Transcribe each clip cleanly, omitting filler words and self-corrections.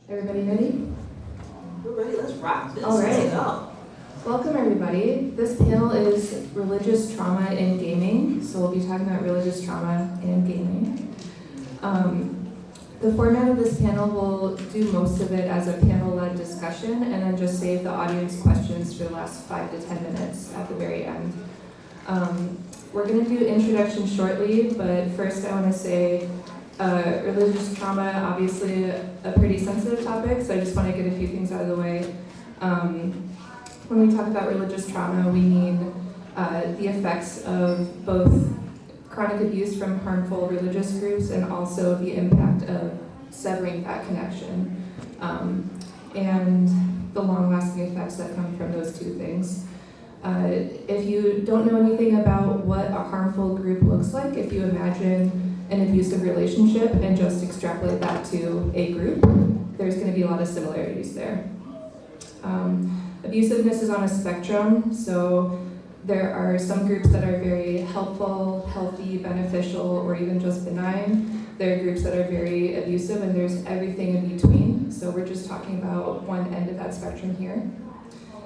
Everybody ready? We're ready, let's rock this. All right. Let's go. Welcome everybody. This panel is religious trauma in gaming. So we'll be talking about religious trauma in gaming. The format of this panel will do most of it as a panel-led discussion and then just save the audience questions for the last 5 to 10 minutes at the very end. We're going to do introduction shortly, but first I want to say religious trauma, obviously a pretty sensitive topic, so I just want to get a few things out of the way. When we talk about religious trauma, we mean the effects of both chronic abuse from harmful religious groups and also the impact of severing that connection and the long-lasting effects that come from those two things. If you don't know anything about what a harmful group looks like, if you imagine an abusive relationship and just extrapolate that to a group, there's going to be a lot of similarities there. Abusiveness is on a spectrum, so there are some groups that are very helpful, healthy, beneficial, or even just benign. There are groups that are very abusive, and there's everything in between. So we're just talking about one end of that spectrum here.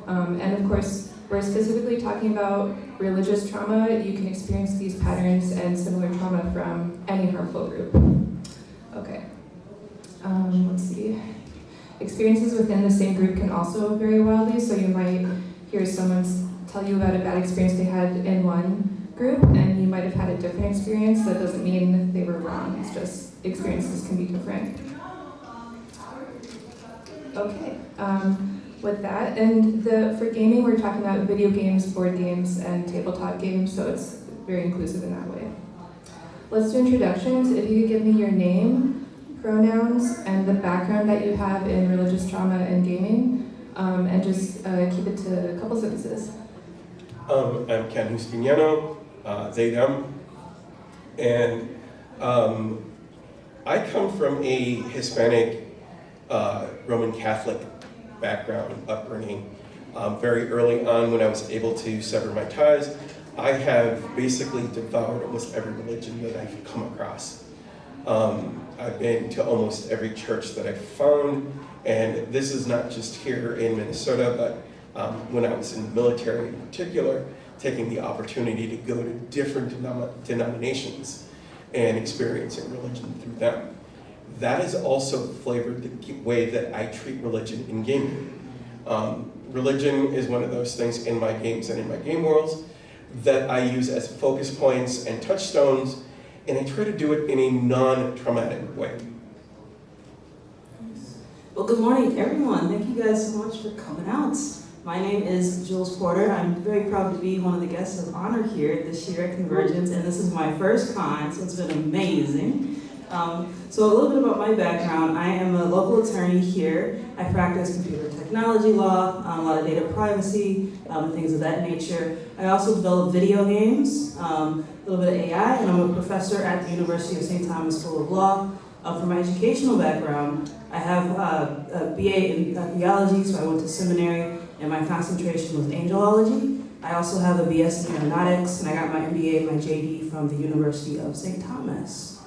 And of course, we're specifically talking about religious trauma. You can experience these patterns and similar trauma from any harmful group. Okay, let's see. Experiences within the same group can also vary wildly, so you might hear someone tell you about a bad experience they had in one group, and you might have had a different experience. That doesn't mean they were wrong, it's just experiences can be different. Okay, with that, and for gaming, we're talking about video games, board games, and tabletop games, so it's very inclusive in that way. Let's do introductions. If you could give me your name, pronouns, and the background that you have in religious trauma and gaming, and just keep it to a couple sentences. I'm Ken Justiniano, they, them, and I come from a Hispanic Roman Catholic background, upbringing. Very early on, when I was able to sever my ties, I have basically devoured almost every religion that I've come across. I've been to almost every church that I've found, and this is not just here in Minnesota, but when I was in the military in particular, taking the opportunity to go to different denominations and experiencing religion through them. That has also flavored the way that I treat religion in gaming. Religion is one of those things in my games and in my game worlds that I use as focus points and touchstones, and I try to do it in a non-traumatic way. Well, good morning, everyone. Thank you guys so much for coming out. My name is Jules Porter. I'm very proud to be one of the guests of honor here this year at CONvergence, and this is my first con, so it's been amazing. So a little bit about my background. I am a local attorney here. I practice computer technology law, a lot of data privacy, things of that nature. I also develop video games, a little bit of AI, and I'm a professor at the University of St. Thomas School of Law. For my educational background, I have a BA in theology, so I went to seminary, and my concentration was angelology. I also have a BS in aeronautics, and I got my MBA and my JD from the University of St. Thomas.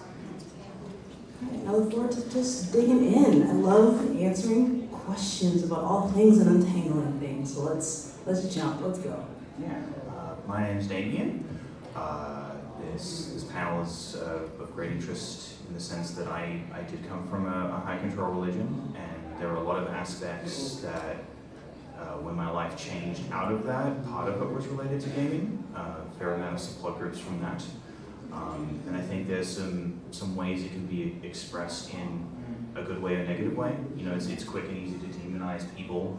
I look forward to just digging in. I love answering questions about all things and untangling things. So let's jump. Let's go. Yeah. My name is Damien. This panel is of great interest in the sense that I did come from a high control religion, and there were a lot of aspects that when my life changed out of that, part of it was related to gaming. A fair amount of support groups from that. And I think there's some ways it can be expressed in a good way or a negative way. You know, it's quick and easy to demonize people.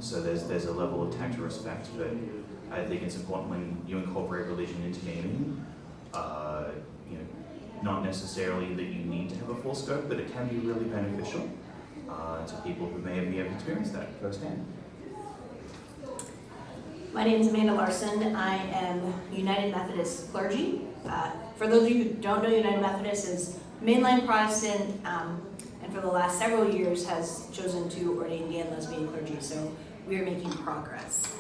So there's a level of tact or respect, but I think it's important when you incorporate religion into gaming, you know, not necessarily that you need to have a full scope, but it can be really beneficial to people who may have experienced that firsthand. My name is Amanda Larson. I am United Methodist clergy. For those of you who don't know, United Methodist is mainline Protestant, and for the last several years has chosen to ordain gay and lesbian clergy, so we are making progress.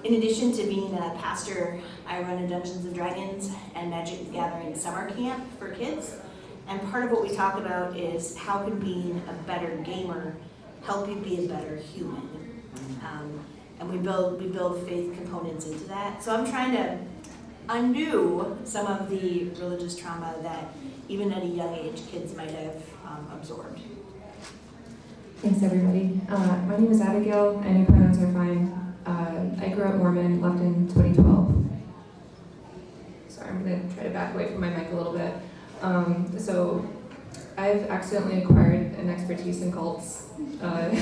In addition to being a pastor, I run a Dungeons & Dragons and Magic the Gathering summer camp for kids, And part of what we talk about is how can being a better gamer help you be a better human. And we build faith components into that. So I'm trying to undo some of the religious trauma that even at a young age kids might have absorbed. Thanks, everybody. My name is Abigail. Any pronouns are fine. I grew up Mormon, left in 2012. Sorry, I'm going to try to back away from my mic a little bit. So I've accidentally acquired an expertise in cults. I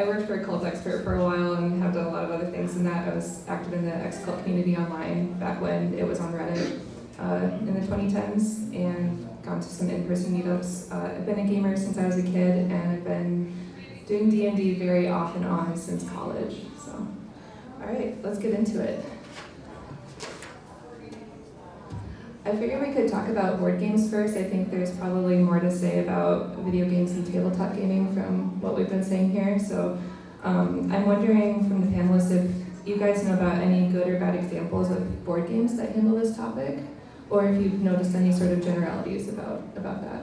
worked for a cult expert for a while and have done a lot of other things in that. I was active in the ex-cult community online back when it was on Reddit in the 2010s, and gone to some in-person meetups. I've been a gamer since I was a kid, and I've been doing D&D very off and on since college. So, all right, let's get into it. I figured we could talk about board games first. I think there's probably more to say about video games and tabletop gaming from what we've been saying here. So I'm wondering from the panelists if you guys know about any good or bad examples of board games that handle this topic, or if you've noticed any sort of generalities about that.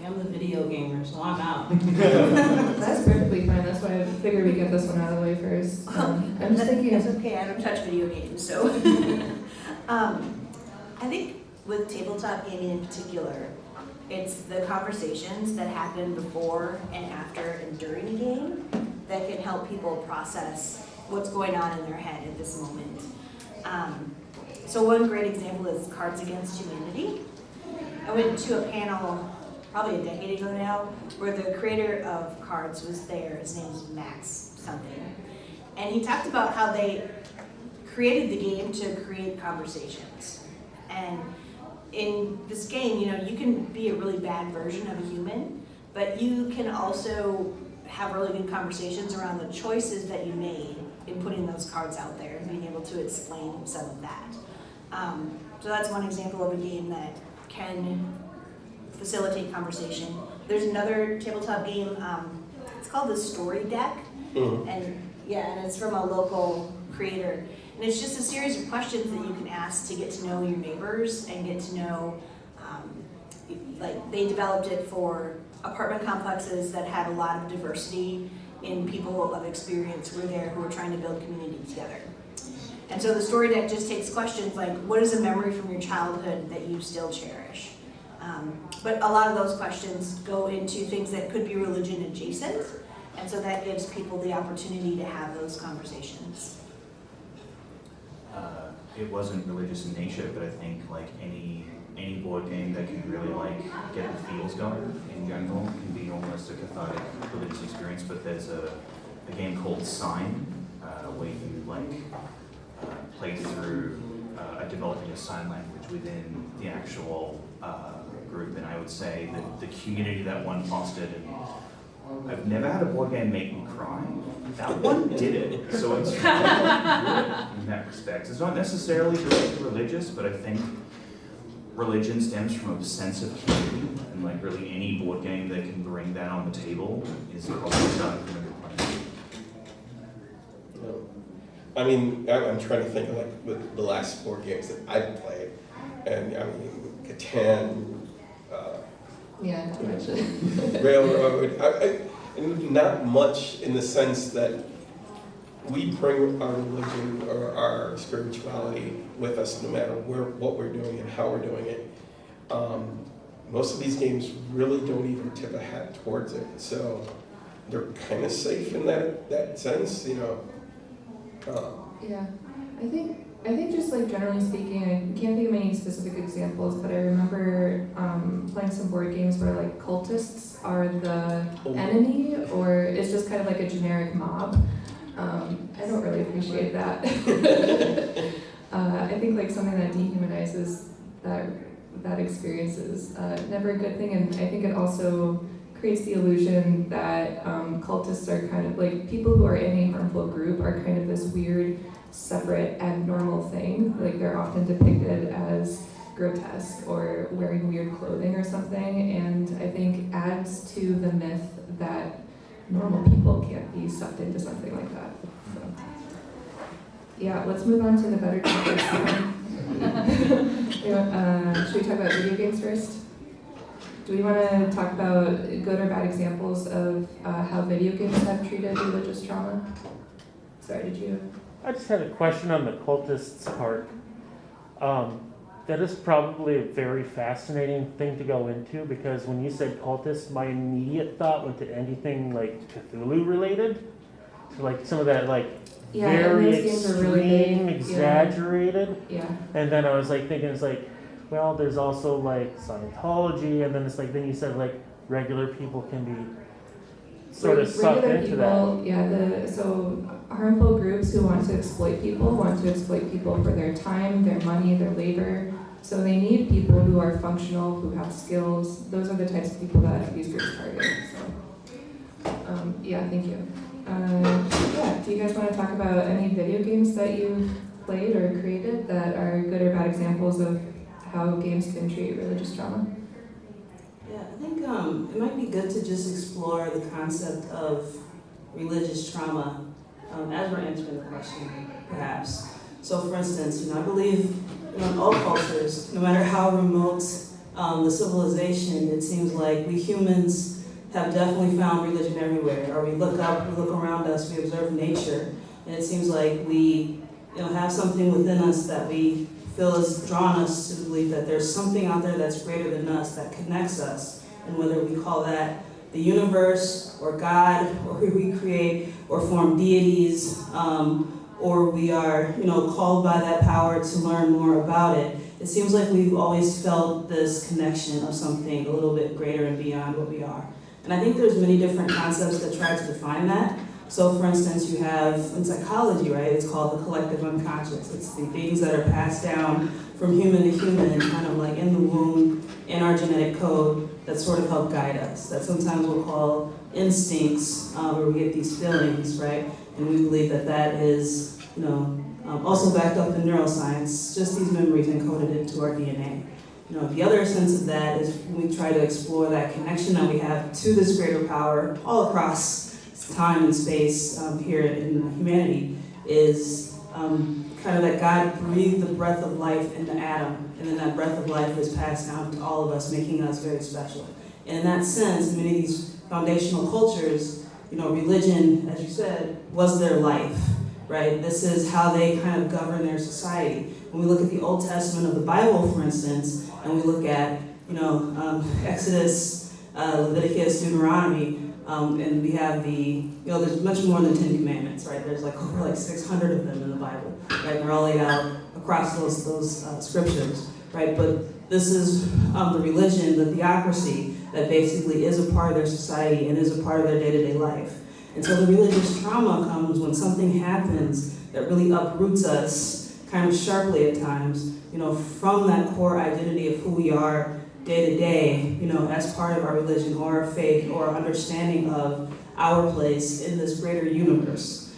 I'm the video gamer, so I'm out. That's perfectly fine. That's why I figured we'd get this one out of the way first. I'm just thinking It's okay, I don't touch video games, so. I think with tabletop gaming in particular, it's the conversations that happen before and after and during a game that can help people process what's going on in their head at this moment. So one great example is Cards Against Humanity. I went to a panel probably a decade ago now, where the creator of Cards was there. His name's Max something. And he talked about how they created the game to create conversations. And in this game, you can be a really bad version of a human, but you can also have really good conversations around the choices that you made in putting those cards out there and being able to explain some of that. So that's one example of a game that can facilitate conversation. There's another tabletop game, it's called the Story Deck, and it's from a local creator. And it's just a series of questions that you can ask to get to know your neighbors and get to know, they developed it for apartment complexes that had a lot of diversity in people of experience who were there who were trying to build community together. And so the Story Deck just takes questions like, what is a memory from your childhood that you still cherish? But a lot of those questions go into things that could be religion adjacent, and so that gives people the opportunity to have those conversations. It wasn't religious in nature, but I think like any board game that can really get the feels going in general can be almost a cathartic religious experience. But there's a game called Sign where you play through developing a sign language within the actual group, and I would say that the community that one fostered, and I've never had a board game make me cry. That one did it, so it's really good in that respect. It's not necessarily directly religious, but I think religion stems from a sense of community, and really any board game that can bring that on the table is probably starting from a good place. I mean, I'm trying to think of the last board games that I've played, and I mean, Catan, not much. Railroad. Not much in the sense that we bring our religion or our spirituality with us no matter what we're doing and how we're doing it. Most of these games really don't even tip a hat towards it, so they're kind of safe in that sense, I think just generally speaking, I can't think of any specific examples, but I remember playing some board games where cultists are the enemy, or it's just kind of like a generic mob. I don't really appreciate that. I think something that dehumanizes that experience is never a good thing, and I think it also creates the illusion that cultists are kind of people who are in a harmful group are kind of this weird, separate, abnormal thing. They're often depicted as grotesque or wearing weird clothing or something, and I think adds to the myth that normal people can't be sucked into something like that. Yeah, let's move on to the better topics. Should we talk about video games first? Do we want to talk about good or bad examples of how video games have treated religious trauma? Sorry, did you? I just had a question on the cultists part. That is probably a very fascinating thing to go into, because when you said cultists, my immediate thought went to anything like Cthulhu related. So like some of that like Yeah, and very those games are really extreme, big. exaggerated. Yeah. And then I was like thinking, it's like, well, there's also like Scientology, and then it's like, then you said like regular people can be sort of sucked Regular into people, yeah, so harmful groups who want to exploit people for their time, their money, their labor. So they need people who are functional, who have skills. Those are the types of people that these groups target. So, yeah, thank you. Yeah, do you guys want to talk about any video games that you've played or created that are good or bad examples of how games can treat religious trauma? Yeah, I think it might be good to just explore the concept of religious trauma as we're answering the question, perhaps. So, for instance, I believe in all cultures, no matter how remote the civilization, it seems like we humans have definitely found religion everywhere. Or we look up, we look around us, we observe nature, and it seems like we have something within us that we feel has drawn us to believe that there's something out there that's greater than us, that connects us. And whether we call that the universe, or God, or who we create, or form deities, or we are, called by that power to learn more about it. It seems like we've always felt this connection of something a little bit greater and beyond what we are. And I think there's many different concepts that try to define that. So for instance, you have in psychology, right, it's called the collective unconscious. It's the things that are passed down from human to human, kind of like in the womb, in our genetic code, that sort of help guide us, that sometimes we'll call instincts, where we get these feelings, right? And we believe that that is, also backed up in neuroscience, just these memories encoded into our DNA. The other sense of that is when we try to explore that connection that we have to this greater power all across time and space here in humanity, is kind of that God breathed the breath of life into Adam, and then that breath of life is passed down to all of us, making us very special. And in that sense, in many of these foundational cultures, religion, as you said, was their life, right? This is how they kind of govern their society. When we look at the Old Testament of the Bible, for instance, and we look at, Exodus, Leviticus, Deuteronomy, and we have there's much more than 10 commandments, right? There's over 600 of them in the Bible, right? And they're all laid out across those scriptures, right? But this is the religion, the theocracy, that basically is a part of their society and is a part of their day-to-day life. And so the religious trauma comes when something happens that really uproots us kind of sharply at times, from that core identity of who we are day to day, as part of our religion or our faith or our understanding of our place in this greater universe.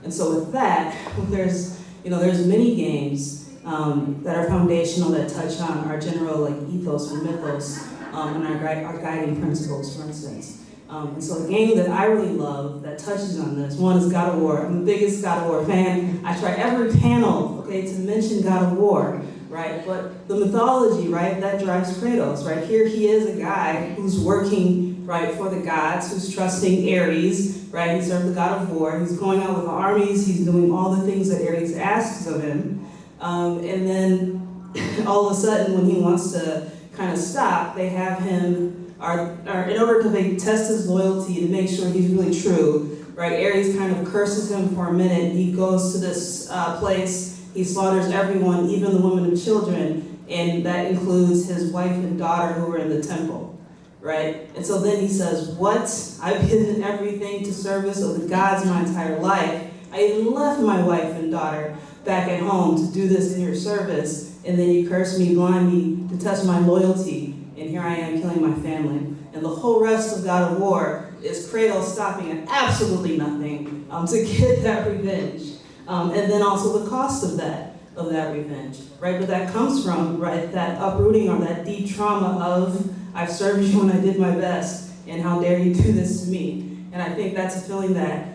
And so with that, there's many games that are foundational, that touch on our general ethos or mythos, and our guiding principles, for instance. And so the game that I really love that touches on this, one is God of War. I'm the biggest God of War fan. I try every panel, to mention God of War, right? But the mythology, right, that drives Kratos, right? Here he is, a guy who's working, right, for the gods, who's trusting Ares, right? He serves the God of War. He's going out with armies. He's doing all the things that Ares asks of him. And then all of a sudden, when he wants to kind of stop, they have him, in order to test his loyalty to make sure he's really true, right? Ares kind of curses him for a minute. He goes to this place. He slaughters everyone, even the women and children, and that includes his wife and daughter who were in the temple, right? And so then he says, what? I've given everything to service of the gods my entire life. I even left my wife and daughter back at home to do this in your service, and then you curse me, blind me, to test my loyalty, and here I am killing my family. And the whole rest of God of War is Kratos stopping at absolutely nothing to get that revenge. And then also the cost of that revenge, right? But that comes from, right, that uprooting or that deep trauma of, I've served you and I did my best, and how dare you do this to me? And I think that's a feeling that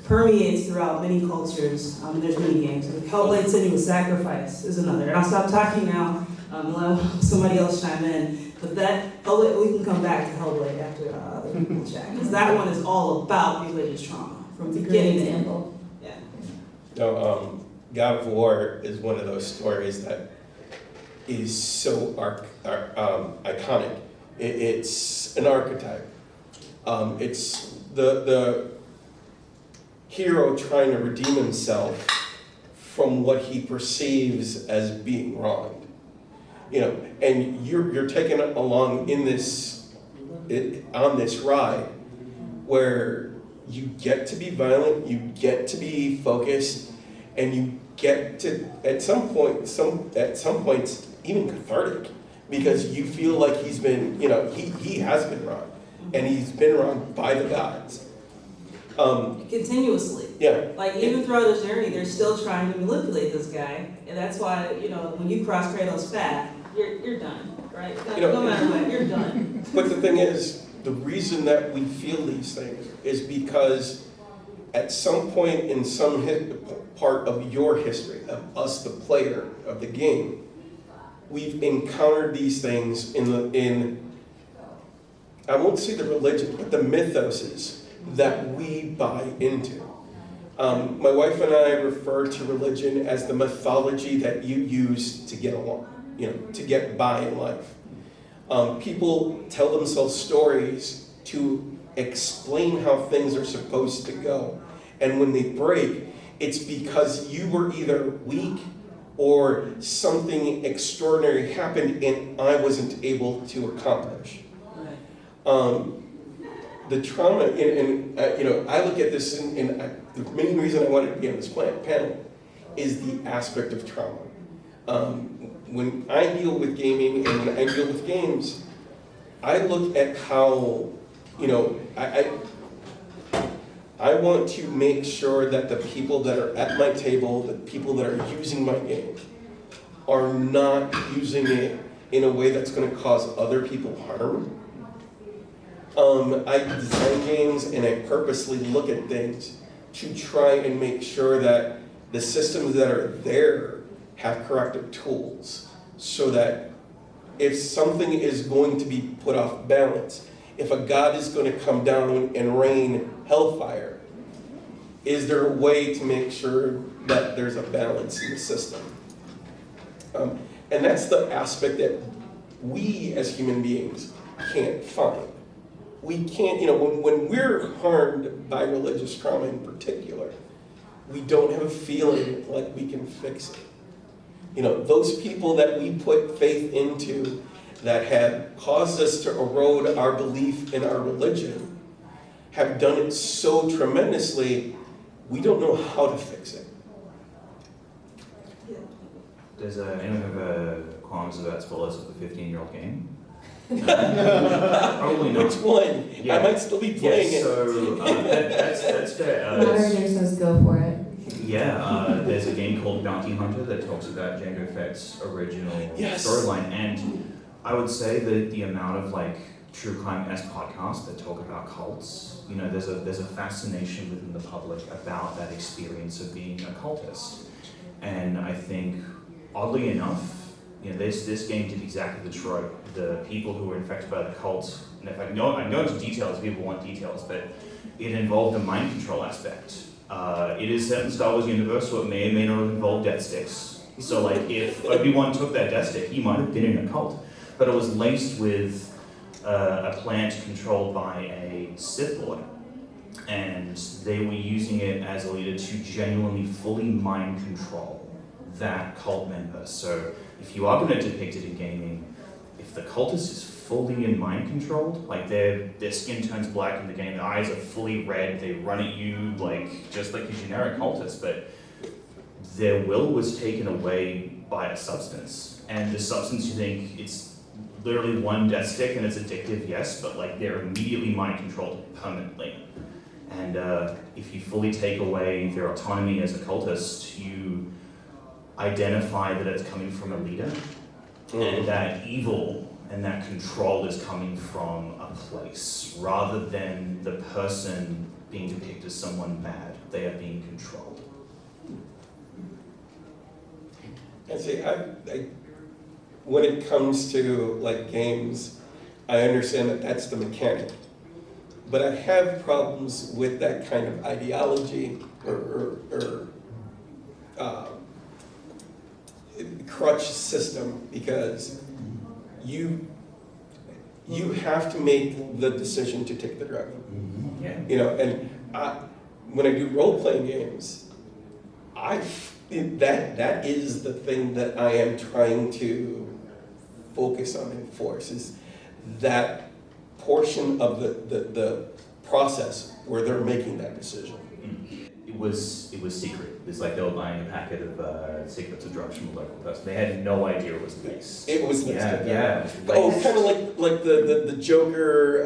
permeates throughout many cultures, and there's many games. Hellblade Senua's Sacrifice is another. And I'll stop talking now, and let somebody else chime in. But that, Hellblade, we can come back to Hellblade after other people chat, because that one is all about religious trauma, from It's a great beginning to end. example. Yeah. No, God of War is one of those stories that is so iconic. It's an archetype. It's the hero trying to redeem himself from what he perceives as being wronged. You know, and you're taken along in on this ride where you get to be violent, you get to be focused, and you get to at some points even cathartic, because you feel like he's been, you know, he has been wronged, and he's been wronged by the gods. Continuously. Yeah. Like, even throughout his journey, they're still trying to manipulate this guy. And that's why, you know, when you cross Kratos' path, you're done, right? You know, No matter what, you're done. But the thing is, the reason that we feel these things is because at some point in some part of your history, of us, the player of the game, we've encountered these things in I won't say the religion, but the mythoses that we buy into. My wife and I refer to religion as the mythology that you use to get along, you know, to get by in life. People tell themselves stories to explain how things are supposed to go. And when they break, it's because you were either weak or something extraordinary happened and I wasn't able to accomplish. The trauma, and you know, I look at this, and the main reason I wanted to be on this panel is the aspect of trauma. When I deal with gaming and when I deal with games, I look at how, you know, I want to make sure that the people that are at my table, the people that are using my game, are not using it in a way that's going to cause other people harm. I design games and I purposely look at things to try and make sure that the systems that are there have corrective tools, so that if something is going to be put off balance, if a god is going to come down and rain hellfire, is there a way to make sure that there's a balance in the system? And that's the aspect that we as human beings can't find. We can't, you know, when we're harmed by religious trauma in particular, we don't have a feeling like we can fix it. You know, those people that we put faith into that have caused us to erode our belief in our religion have done it so tremendously, we don't know how to fix it. Does anyone have qualms about spoilers of the 15-year-old game? Probably not. Which one? Yeah. I might still be playing Yes, so that's fair. Moderator says go for it. Yeah, there's a game called Bounty Hunter that talks about Django Fett's original Yes. storyline, and I would say that the amount of like true crime-esque podcasts that talk about cults, you know, there's a fascination within the public about that experience of being a cultist, and I think oddly enough, you know, this game did exactly the trope. The people who were infected by the cult, and if I can go into details, if people want details, but it involved a mind control aspect. It is set in Star Wars universe, so it may or may not involve death sticks. So like, if Obi-Wan took that death stick, he might have been in a cult. But it was laced with a plant controlled by a Sith Lord. And they were using it as a leader to genuinely fully mind control that cult member. So if you are going to depict it in gaming, if the cultist is fully in mind controlled, like their skin turns black in the game, their eyes are fully red, they run at you like just like a generic cultist, but their will was taken away by a substance. And the substance, you think it's literally one death stick and it's addictive, yes, but like they're immediately mind controlled permanently. And if you fully take away their autonomy as a cultist, you identify that it's coming from a leader, and that evil and that control is coming from a place, rather than the person being depicted as someone bad they are being controlled. And see, when it comes to like games, I understand that that's the mechanic. But I have problems with that kind of ideology or crutch system, because you have to make the decision to take the drug. Yeah. You know, and when I do role-playing games, that is the thing that I am trying to focus on and enforce, is that portion of the process where they're making that decision. It was secret. It's like they were buying a packet of cigarettes or drugs from a local person. They had no idea it was laced. It was laced. Yeah. Oh, kind of like the Joker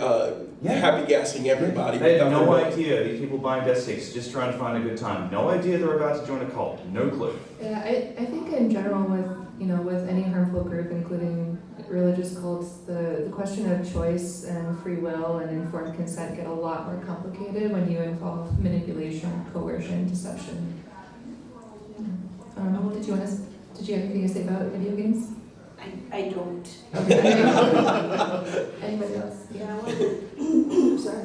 Yeah. happy gassing everybody. They had without no their- idea. These people buying death sticks, just trying to find a good time. No idea they're about to join a cult. No clue. Yeah, I think in general with any harmful group, including religious cults, the question of choice and free will and informed consent get a lot more complicated when you involve manipulation, coercion, deception. Did you have anything to say about video games? I don't. Anybody else? Yeah, I wanted sorry.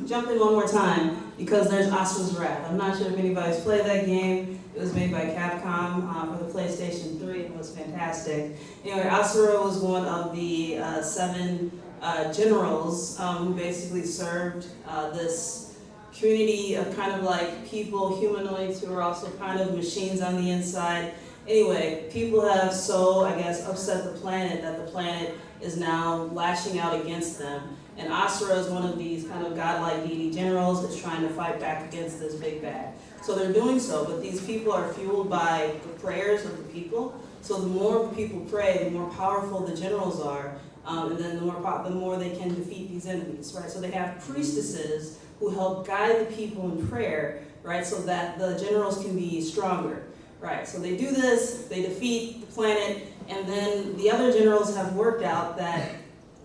Jump in one more time, because there's Asura's Wrath. I'm not sure if anybody's played that game. It was made by Capcom for the PlayStation 3. It was fantastic. Anyway, Asura was one of the 7 generals who basically served this community of kind of like people, humanoids who are also kind of machines on the inside. Anyway, people have I guess, upset the planet that the planet is now lashing out against them. And Asura is one of these kind of godlike deity generals that's trying to fight back against this big bad. So they're doing so, but these people are fueled by the prayers of the people. So the more people pray, the more powerful the generals are, and then the more they can defeat these enemies, right? So they have priestesses who help guide the people in prayer, right, so that the generals can be stronger. Right, so they do this, they defeat the planet, and then the other generals have worked out that,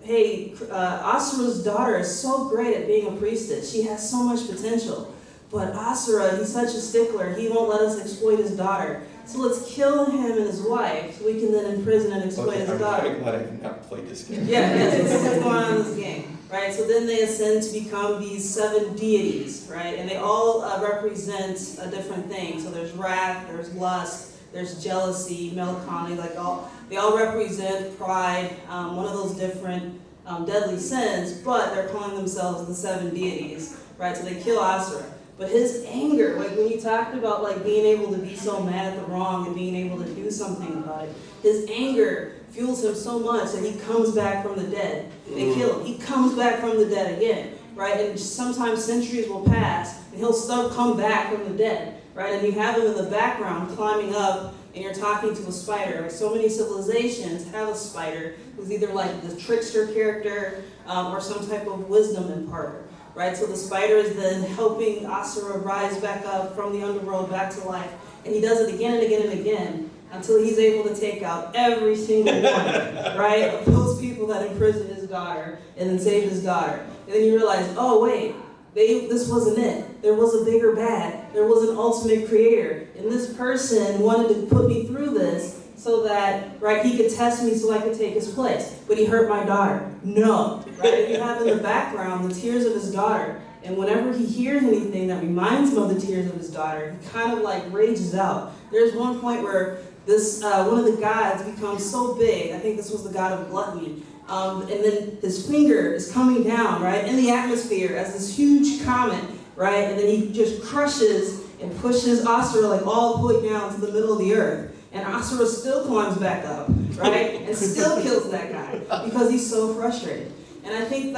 hey, Asura's daughter is so great at being a priestess. She has so much potential. But Asura, he's such a stickler, he won't let us exploit his daughter. So let's kill him and his wife, so we can then imprison and exploit his daughter. I'm kind of glad I've not played this game. Yeah, so this is what's going on in this game, right? So then they ascend to become these 7 deities, right? And they all represent a different thing. So there's wrath, there's lust, there's jealousy, melancholy, they all represent pride, one of those different deadly sins, but they're calling themselves the 7 deities, right? So they kill Asura. But his anger, like when you talked about like being able to be so mad at the wrong and being able to do something about it, his anger fuels him so much that he comes back from the dead. They kill him. He comes back from the dead again, right? And sometimes centuries will pass and he'll still come back from the dead, right? And you have him in the background climbing up and you're talking to a spider. Like so many civilizations have a spider who's either like the trickster character or some type of wisdom imparter. Right, so the spider is then helping Asura rise back up from the underworld back to life. And he does it again and again and again until he's able to take out every single one, right, of those people that imprisoned his daughter and then saved his daughter. And then you realize, oh wait, this wasn't it. There was a bigger bad. There was an ultimate creator. And this person wanted to put me through this so that, right, he could test me so I could take his place. But he hurt my daughter. No. Right? And you have in the background the tears of his daughter. And whenever he hears anything that reminds him of the tears of his daughter, he kind of like rages out. There's one point where this one of the gods becomes so big, I think this was the god of gluttony, and then his finger is coming down, right, in the atmosphere as this huge comet, right, and then he just crushes and pushes Asura like all the way down to the middle of the earth. And Asura still climbs back up, right, and still kills that guy because he's so frustrated. And I think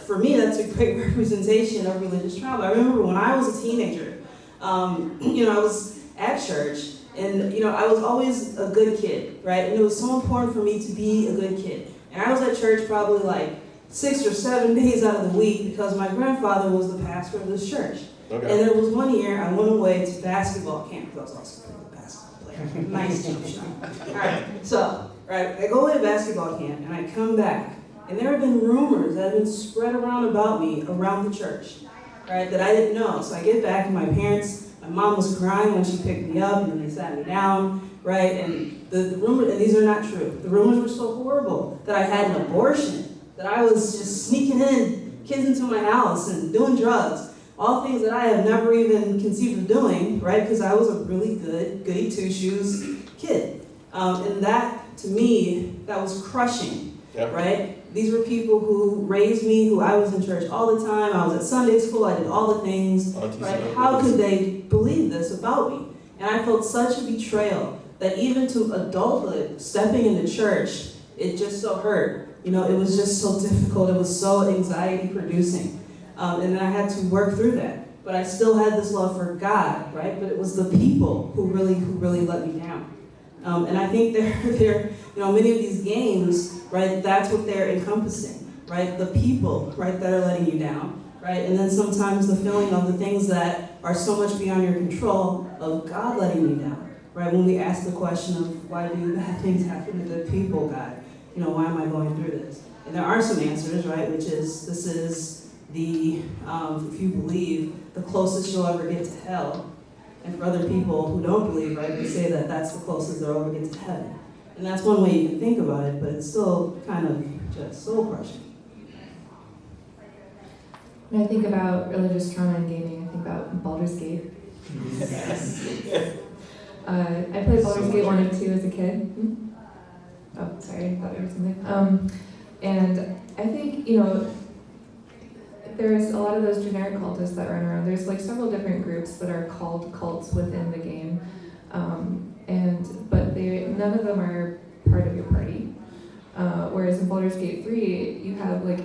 for me, that's a great representation of religious trauma. I remember when I was a teenager, I was at church, and I was always a good kid, right? And it was so important for me to be a good kid. And I was at church probably like 6 or 7 days out of the week because my grandfather was the pastor of this church. Okay. And there was one year I went away to basketball camp because I was also a good basketball player. Nice jump shot. All right, so I go away to basketball camp and I come back. And there have been rumors that have been spread around about me around the church, right, that I didn't know. So I get back and my mom was crying when she picked me up and they sat me down, right, and the rumor, and these are not true, the rumors were so horrible that I had an abortion, that I was just sneaking in kids into my house and doing drugs. All things that I have never even conceived of doing, right? Because I was a really good, goody two-shoes kid. And that, to me, that was crushing, Yep. right? These were people who raised me, who I was in church all the time. I was at Sunday school, I did all the things, right? How could they believe this about me? And I felt such a betrayal that even to adulthood, stepping into church, it just so hurt. You know, it was just so difficult. It was so anxiety-producing. And then I had to work through that. But I still had this love for God, right? But it was the people who really let me down. And I think they're, many of these games, right, that's what they're encompassing, right? The people, right, that are letting you down, right? And then sometimes the feeling of the things that are so much beyond your control of God letting you down, right? When we ask the question of why do bad things happen to good people, God? Why am I going through this? And there are some answers, right, which is, this is the, if you believe, the closest you'll ever get to hell. And for other people who don't believe, right, they say that that's the closest they'll ever get to heaven. And that's one way you can think about it, but it's still kind of just soul crushing. When I think about religious trauma and gaming, I think about Baldur's Gate. I played Baldur's Gate 1 and 2 as a kid. Oh, sorry, I thought there was something. And I think, there's a lot of those generic cultists that run around. There's like several different groups that are called cults within the game. But none of them are part of your party. Whereas in Baldur's Gate 3, you have like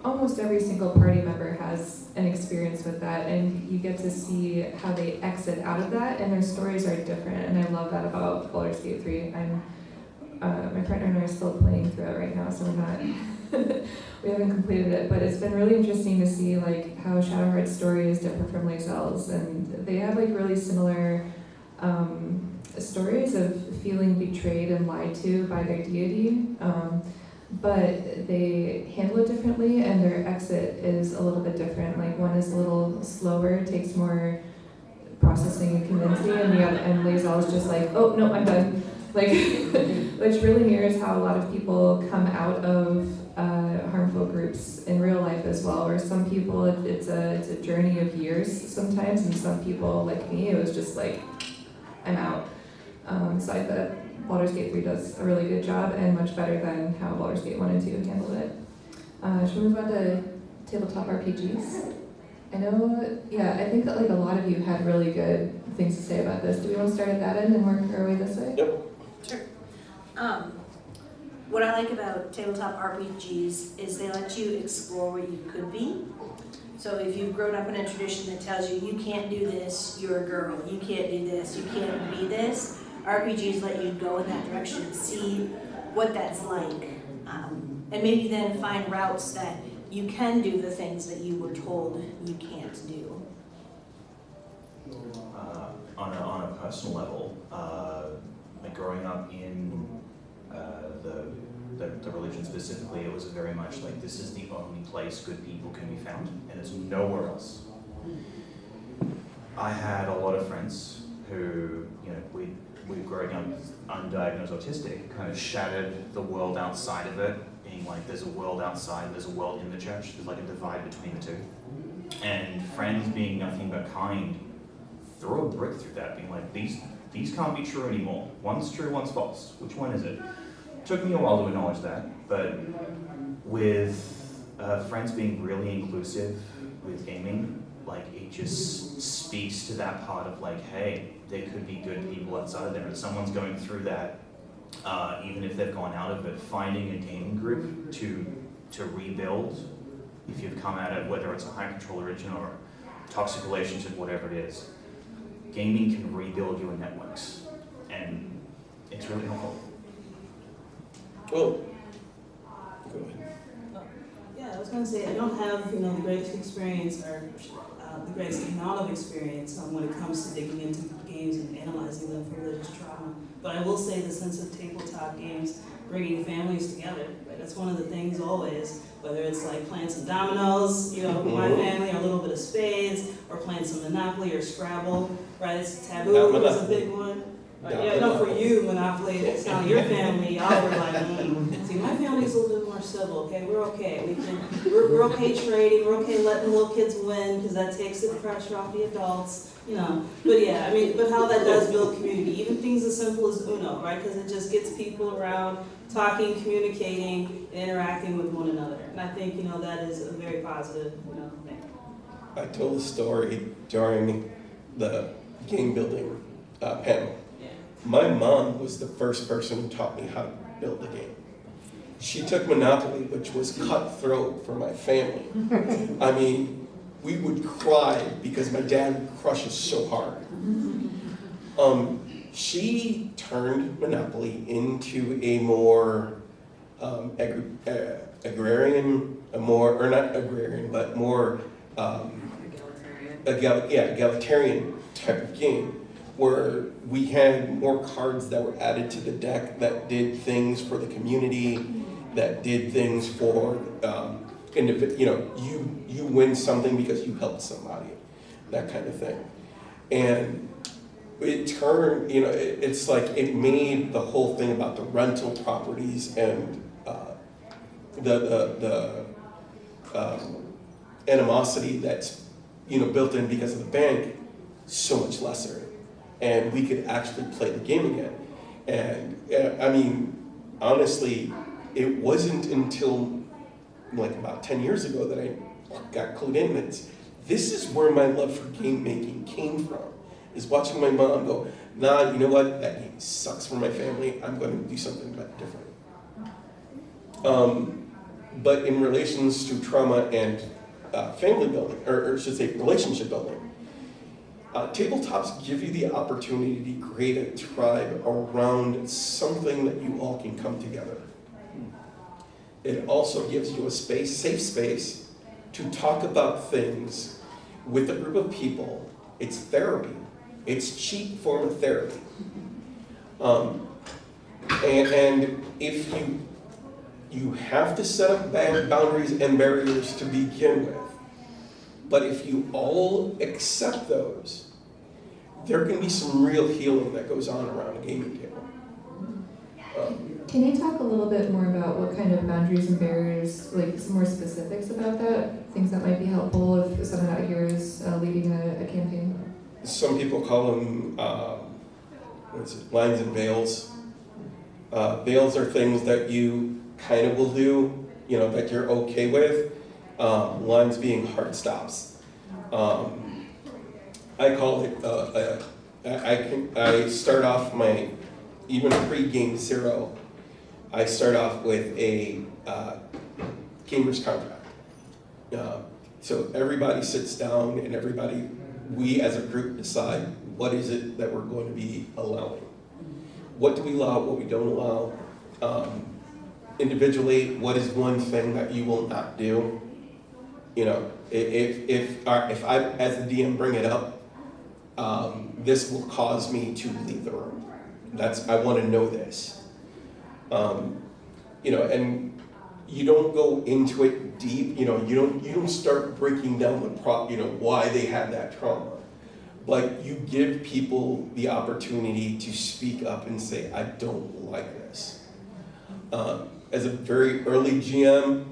almost every single party member has an experience with that, and you get to see how they exit out of that, and their stories are different. And I love that about Baldur's Gate 3. My partner and I are still playing through it right now, so we're not, we haven't completed it, but it's been really interesting to see like how Shadowheart's story is different from Lae'zel's, and they have like really similar stories of feeling betrayed and lied to by their deity, but they handle it differently, and their exit is a little bit different. Like one is a little slower, takes more processing and convincing, and Lae'zel is just like, oh no, I'm done. Like, which really mirrors how a lot of people come out of harmful groups in real life as well. Where some people, it's a journey of years sometimes, and some people, like me, it was just like, I'm out. So I thought Baldur's Gate 3 does a really good job, and much better than how Baldur's Gate 1 and 2 handled it. Should we move on to tabletop RPGs? I think that like a lot of you had really good things to say about this. Do we want to start at that end and work our way this way? Yep. Sure. What I like about tabletop RPGs is they let you explore what you could be. So if you've grown up in a tradition that tells you you can't do this, you're a girl, you can't do this, you can't be this, RPGs let you go in that direction and see what that's like. And maybe then find routes that you can do the things that you were told you can't do. On a personal level, like growing up in the religion specifically, it was very much like this is the only place good people can be found, and there's nowhere else. I had a lot of friends who, we growing up undiagnosed autistic, kind of shattered the world outside of it, being like there's a world outside, there's a world in the church, there's like a divide between the two. And friends being nothing but kind threw a brick through that, being like, these can't be true anymore. One's true, one's false. Which one is it? Took me a while to acknowledge that, but with friends being really inclusive with gaming, like it just speaks to that part of like, hey, there could be good people outside of there, and someone's going through that, even if they've gone out of it, finding a gaming group to rebuild. If you've come at it, whether it's a high control origin or toxic relationship, whatever it is, gaming can rebuild your networks, and it's really helpful. Oh, go ahead. Yeah, I was going to say, I don't have, the greatest experience or the greatest amount of experience when it comes to digging into games and analyzing them for religious trauma. But I will say the sense of tabletop tabletop games, bringing families together. Right? That's one of the things always, whether it's like playing some dominoes, you know, with my family, or a little bit of spades, or playing some Monopoly or Scrabble, right? It's taboo Not is a Monopoly. big one. Right? Not Yeah, no, for Monopoly. you, Monopoly, it's not your family, y'all were like, See, my family's a little bit more civil, okay? We're okay. We're okay trading, we're okay letting little kids win, because that takes the pressure off the adults, you know. But yeah, I mean, but how that does build community, even things as simple as Uno, right? Because it just gets people around talking, communicating, and interacting with one another. And I think, you know, that is a very positive, you know, thing. I told a story during the game building panel. Yeah. My mom was the first person who taught me how to build a game. She took Monopoly, which was cutthroat for my family. I mean, we would cry because my dad would crush us so hard. She turned Monopoly into a more agrarian, or not agrarian, but more egalitarian type of game, where we had more cards that were added to the deck that did things for the community, that did things for you win something because you helped somebody, that kind of thing. And it turned, it's like it made the whole thing about the rental properties and the animosity that's built in because of the bank so much lesser, and we could actually play the game again. And I mean, honestly, it wasn't until like about 10 years ago that I got clued in that this is where my love for game making came from, is watching my mom go, nah, you know what, that game sucks for my family, I'm going to do something about it different. But in relations to trauma and family building, or I should say relationship building, tabletops give you the opportunity to create a tribe around something that you all can come together. It also gives you a safe space to talk about things with a group of people. It's therapy. It's cheap form of therapy. And if you have to set up boundaries and barriers to begin with, but if you all accept those, there can be some real healing that goes on around a gaming table. Can you talk a little bit more about what kind of boundaries and barriers, like some more specifics about that? Things that might be helpful if someone out here is leading a campaign? Some people call them lines and veils. Veils are things that you kind of will do, that you're okay with. Lines being hard stops. I call it, I start off even pre-game zero, I start off with a gamer's contract. So everybody sits down and we as a group decide what is it that we're going to be allowing. What do we allow, what we don't allow. Individually, what is one thing that you will not do? If I, as the DM, bring it up, this will cause me to leave the room. I want to know this. And you don't go into it deep. You don't start breaking down why they had that trauma. But you give people the opportunity to speak up and say, I don't like this. As a very early GM,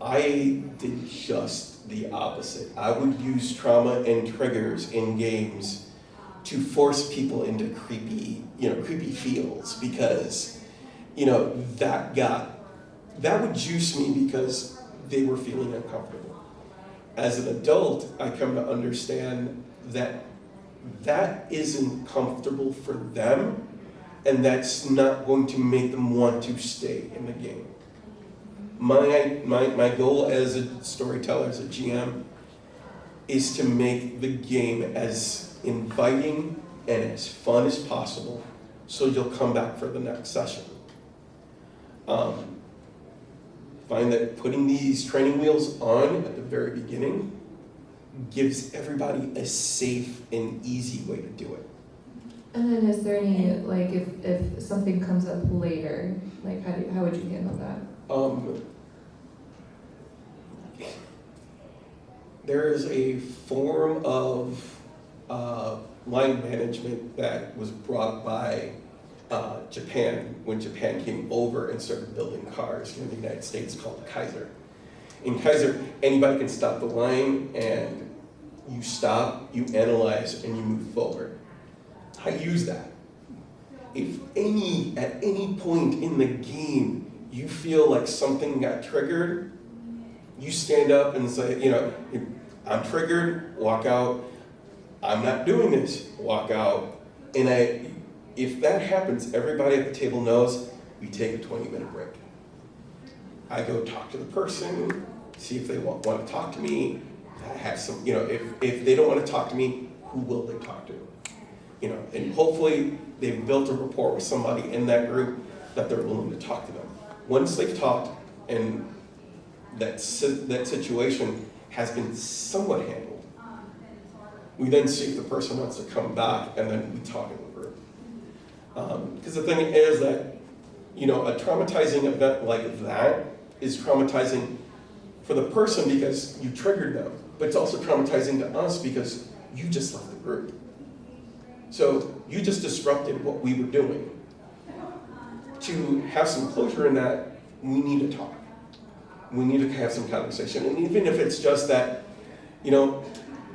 I did just the opposite. I would use trauma and triggers in games to force people into creepy feels, because, that would juice me because they were feeling uncomfortable. As an adult, I come to understand that isn't comfortable for them, and that's not going to make them want to stay in the game. My goal as a storyteller, as a GM, is to make the game as inviting and as fun as possible, so you'll come back for the next session. Find that putting these training wheels on at the very beginning gives everybody a safe and easy way to do it. And then is there any, like, if something comes up later, like, how would you handle that? There is a form of line management that was brought by Japan when Japan came over and started building cars here in the United States, called Kaiser. In Kaiser, anybody can stop the line, and you stop, you analyze, and you move forward. I use that. If at any point in the game you feel like something got triggered, you stand up and say, I'm triggered, walk out. I'm not doing this, walk out. And if that happens, everybody at the table knows we take a 20-minute break. I go talk to the person, see if they want to talk to me. I have some, if they don't want to talk to me, who will they talk to? And hopefully they've built a rapport with somebody in that group that they're willing to talk to them. Once they've talked and that situation has been somewhat handled, we then see if the person wants to come back, and then we talk in the group. Because the thing is that, a traumatizing event like that is traumatizing for the person because you triggered them, but it's also traumatizing to us because you just left the group. So you just disrupted what we were doing. To have some closure in that, we need to talk. We need to have some conversation. And even if it's just that,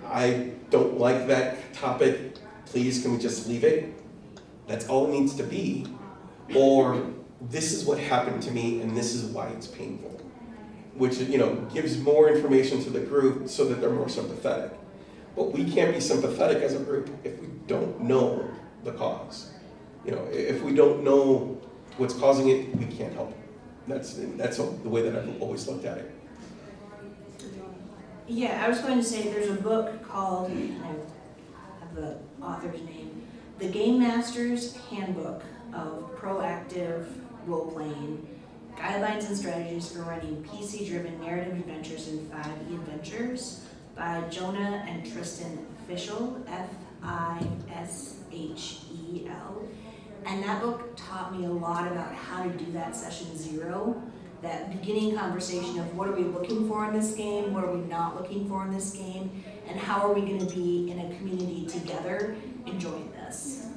I don't like that topic, please can we just leave it? That's all it needs to be. Or this is what happened to me and this is why it's painful. Which, gives more information to the group so that they're more sympathetic. But we can't be sympathetic as a group if we don't know the cause. If we don't know what's causing it, we can't help it. That's the way that I've always looked at it. Yeah, I was going to say there's a book called, I have the author's name, The Game Master's Handbook of Proactive Role-Playing, Guidelines and Strategies for Running PC-Driven Narrative Adventures in 5e Adventures by Jonah and Tristan Fischel, Fishel. And that book taught me a lot about how to do that session 0, that beginning conversation of what are we looking for in this game, what are we not looking for in this game, and how are we going to be in a community together enjoying this.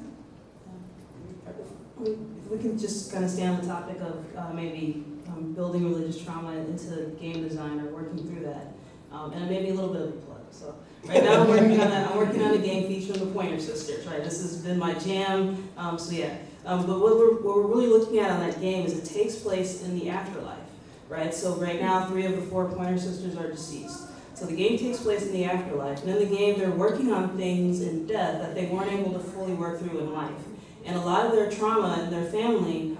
If we can just kind of stay on the topic of maybe building religious trauma into game design or working through that, and maybe a little bit of a plug. So right now I'm working on a game featuring the Pointer Sisters. Right, this has been my jam. But what we're really looking at on that game is it takes place in the afterlife. Right, so right now 3 of the 4 Pointer Sisters are deceased. So the game takes place in the afterlife, and in the game they're working on things in death that they weren't able to fully work through in life. And a lot of their trauma in their family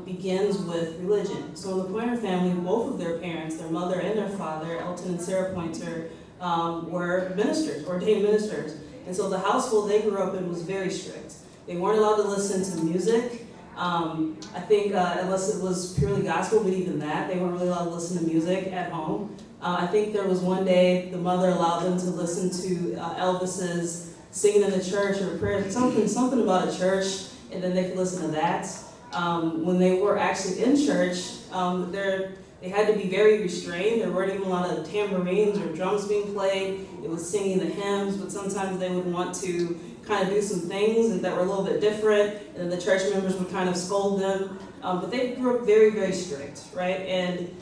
begins with religion. So in the Pointer family, both of their parents, their mother and their father, Elton and Sarah Pointer, were ministers, ordained ministers. And so the household they grew up in was very strict. They weren't allowed to listen to music. I think unless it was purely gospel, but even that, they weren't really allowed to listen to music at home. I think there was one day the mother allowed them to listen to Elvis's singing in the church or prayers, something about a church, and then they could listen to that. When they were actually in church, they had to be very restrained. There weren't even a lot of tambourines or drums being played. It was singing the hymns, but sometimes they would want to kind of do some things that were a little bit different, and then the church members would kind of scold them. But they grew up very, very strict, right? And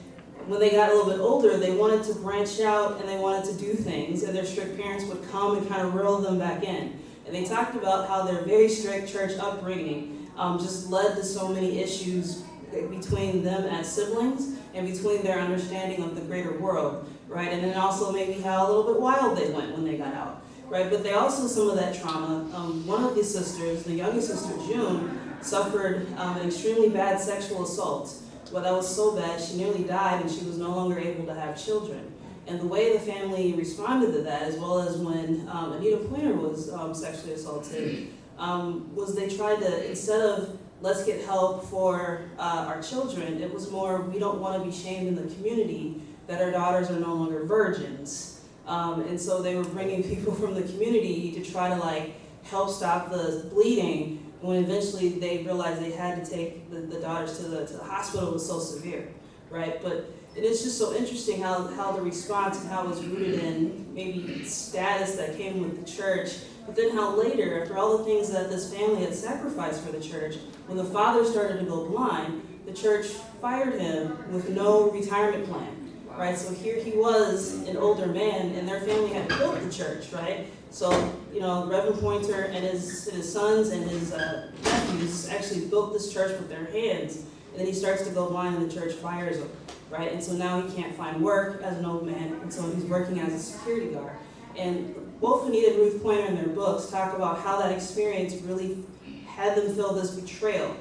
when they got a little bit older, they wanted to branch out and they wanted to do things, and their strict parents would come and kind of reel them back in. And they talked about how their very strict church upbringing just led to so many issues between them as siblings and between their understanding of the greater world, right? And then also maybe how a little bit wild they went when they got out, right? But they also, some of that trauma, one of the sisters, the youngest sister, June, suffered an extremely bad sexual assault. Well, that was so bad, she nearly died and she was no longer able to have children. And the way the family responded to that, as well as when Anita Pointer was sexually assaulted, was they tried to, instead of let's get help for our children, it was more, we don't want to be shamed in the community that our daughters are no longer virgins. And so they were bringing people from the community to try to help stop the bleeding. When eventually they realized they had to take the daughters to the hospital, it was so severe, right? But it is just so interesting how the response and how it was rooted in maybe status that came with the church, but then how later, after all the things that this family had sacrificed for the church, when the father started to go blind, the church fired him with no retirement plan, right? So here he was, an older man, and their family had built the church, right? So, Reverend Pointer and his sons and his nephews actually built this church with their hands, and then he starts to go blind and the church fires him, right? And so now he can't find work as an old man, and so he's working as a security guard. And both Anita and Ruth Pointer in their books talk about how that experience really had them feel this betrayal.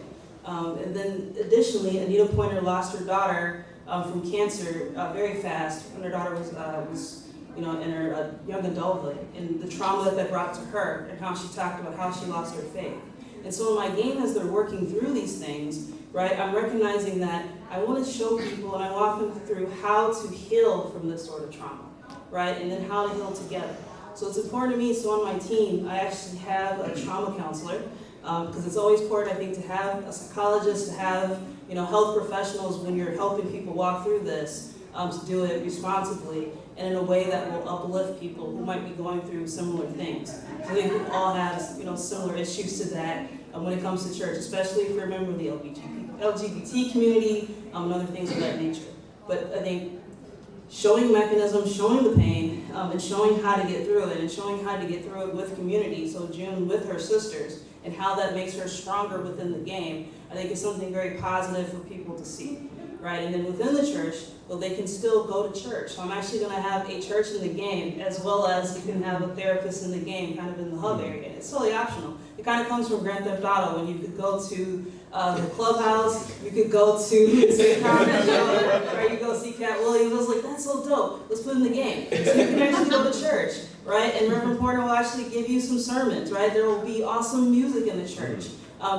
And then additionally, Anita Pointer lost her daughter from cancer very fast when her daughter was in her young adulthood, and the trauma that brought to her, and how she talked about how she lost her faith. And so in my game, as they're working through these things, right, I'm recognizing that I want to show people and I walk them through how to heal from this sort of trauma, right, and then how to heal together. So it's important to me, so on my team, I actually have a trauma counselor, because it's always important, I think, to have a psychologist, to have health professionals when you're helping people walk through this, to do it responsibly and in a way that will uplift people who might be going through similar things. I think we all have similar issues to that when it comes to church, especially if you're a member of the LGBT community and other things of that nature. But I think showing mechanisms, showing the pain, and showing how to get through it, and showing how to get through it with community. So June with her sisters, and how that makes her stronger within the game, I think is something very positive for people to see, right? And then within the church, well, they can still go to church. So I'm actually going to have a church in the game, as well as you can have a therapist in the game, kind of in the hub area. It's totally optional. It kind of comes from Grand Theft Auto, when you could go to the clubhouse, you could go to say comedy show, or you go see Cat Williams. I was like, that's so dope. Let's put it in the game. So you can actually go to church, right? And Reverend Porter will actually give you some sermons, right? There will be awesome music in the church.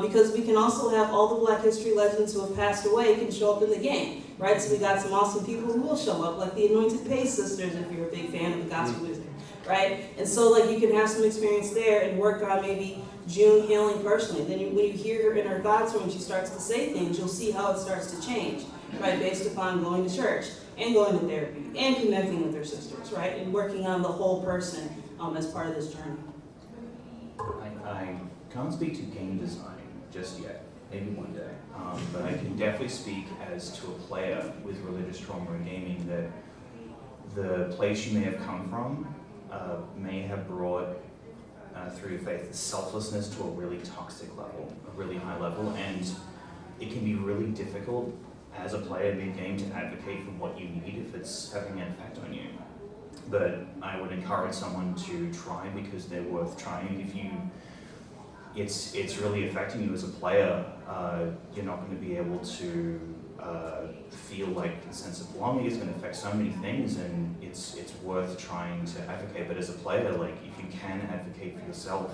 Because we can also have all the Black History legends who have passed away can show up in the game, right? So we got some awesome people who will show up, like the Anointed Pace Sisters, if you're a big fan of the gospel music, right? And so you can have some experience there and work on maybe June healing personally. Then when you hear her in her thoughts when she starts to say things, you'll see how it starts to change, right? Based upon going to church and going to therapy and connecting with her sisters, right? And working on the whole person as part of this journey. I can't speak to game design just yet, maybe one day, but I can definitely speak as to a player with religious trauma and gaming that the place you may have come from may have brought through your faith selflessness to a really toxic level, a really high level, and it can be really difficult as a player mid-game to advocate for what you need if it's having an effect on you. But I would encourage someone to try because they're worth trying. If it's really affecting you as a player, you're not going to be able to feel like a sense of belonging. It's going to affect so many things, and it's worth trying to advocate. But as a player, if you can advocate for yourself,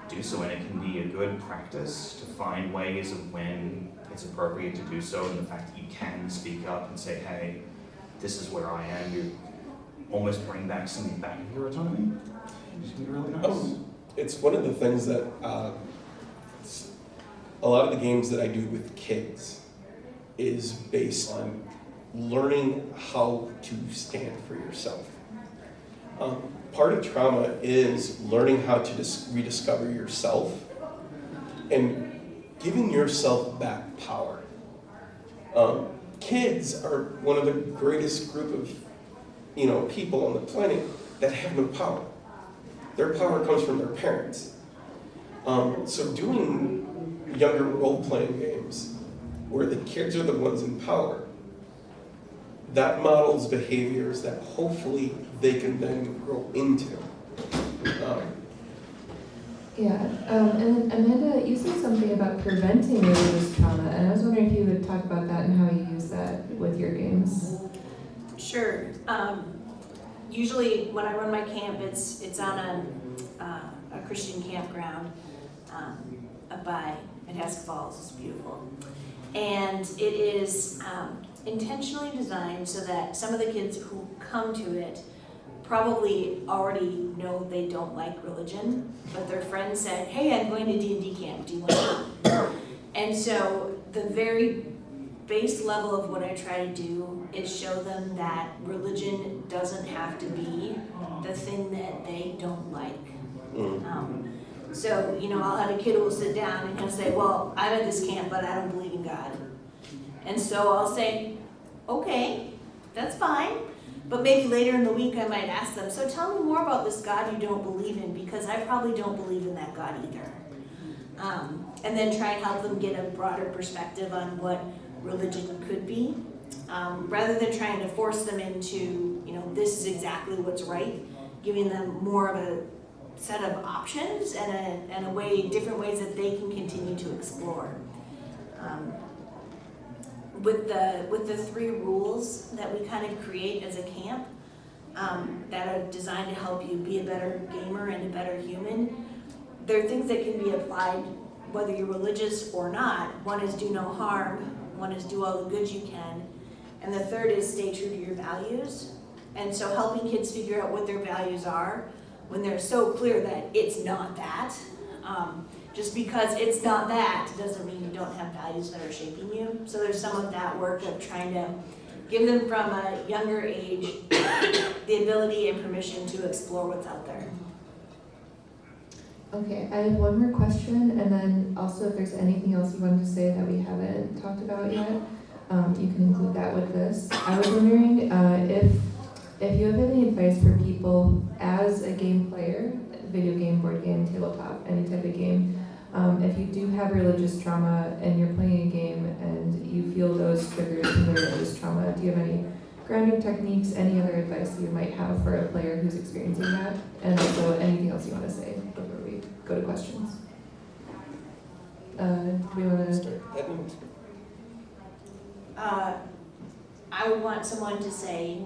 do so, and it can be a good practice to find ways of when it's appropriate to do so, and the fact that you can speak up and say, hey, this is where I am. You almost bring back some back of your autonomy. It's really nice. It's one of the things that a lot of the games that I do with kids is based on learning how to stand for yourself. Part of trauma is learning how to rediscover yourself and giving yourself back power. Kids are one of the greatest group of people on the planet that have no power. Their power comes from their parents. So doing younger role-playing games where the kids are the ones in power, that models behaviors that hopefully they can then grow into. And then Amanda, you said something about preventing religious trauma, and I was wondering if you would talk about that and how you use that with your games. Sure. Usually when I run my camp, it's on a Christian campground up by Itasca Falls. It's beautiful. And it is intentionally designed so that some of the kids who come to it probably already know they don't like religion, but their friend said, hey, I'm going to D&D camp, do you want to go? And so the very base level of what I try to do is show them that religion doesn't have to be the thing that they don't like. So, I'll have a kid who will sit down and he'll say, well, I'm at this camp, but I don't believe in God. And so I'll say, okay, that's fine. But maybe later in the week I might ask them, so tell me more about this God you don't believe in, because I probably don't believe in that God either. And then try and help them get a broader perspective on what religion could be, rather than trying to force them into, this is exactly what's right, giving them more of a set of options and different ways that they can continue to explore. With the 3 rules that we kind of create as a camp, that are designed to help you be a better gamer and a better human, there are things that can be applied whether you're religious or not. One is do no harm, one is do all the good you can, and the third is stay true to your values. And so helping kids figure out what their values are when they're so clear that it's not that. Just because it's not that doesn't mean you don't have values that are shaping you. So there's some of that work of trying to give them from a younger age the ability and permission to explore what's out there. Okay, I have one more question, and then also if there's anything else you wanted to say that we haven't talked about yet, you can include that with this. I was wondering if you have any advice for people as a game player, video game, board game, tabletop, any type of game, if you do have religious trauma and you're playing a game and you feel those triggers from the religious trauma, do you have any grounding techniques, any other advice you might have for a player who's experiencing that? And also anything else you want to say before we go to questions? Do we want to start? I would want someone to say,